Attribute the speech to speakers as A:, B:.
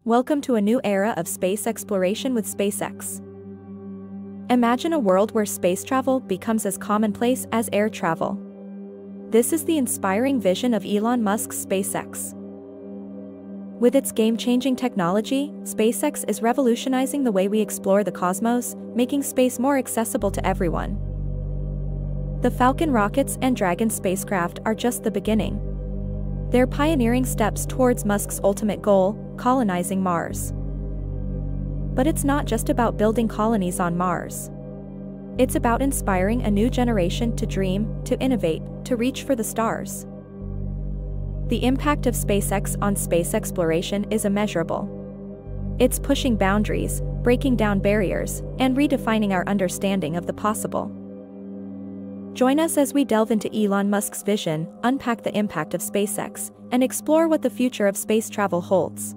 A: Welcome to a new era of space exploration with SpaceX. Imagine a world where space travel becomes as commonplace as air travel. This is the inspiring vision of Elon Musk's SpaceX. With its game-changing technology, SpaceX is revolutionizing the way we explore the cosmos, making space more accessible to everyone. The Falcon rockets and Dragon spacecraft are just the beginning. They're pioneering steps towards Musk's ultimate goal, colonizing Mars. But it's not just about building colonies on Mars. It's about inspiring a new generation to dream, to innovate, to reach for the stars. The impact of SpaceX on space exploration is immeasurable. It's pushing boundaries, breaking down barriers, and redefining our understanding of the possible. Join us as we delve into Elon Musk's vision, unpack the impact of SpaceX, and explore what the future of space travel holds.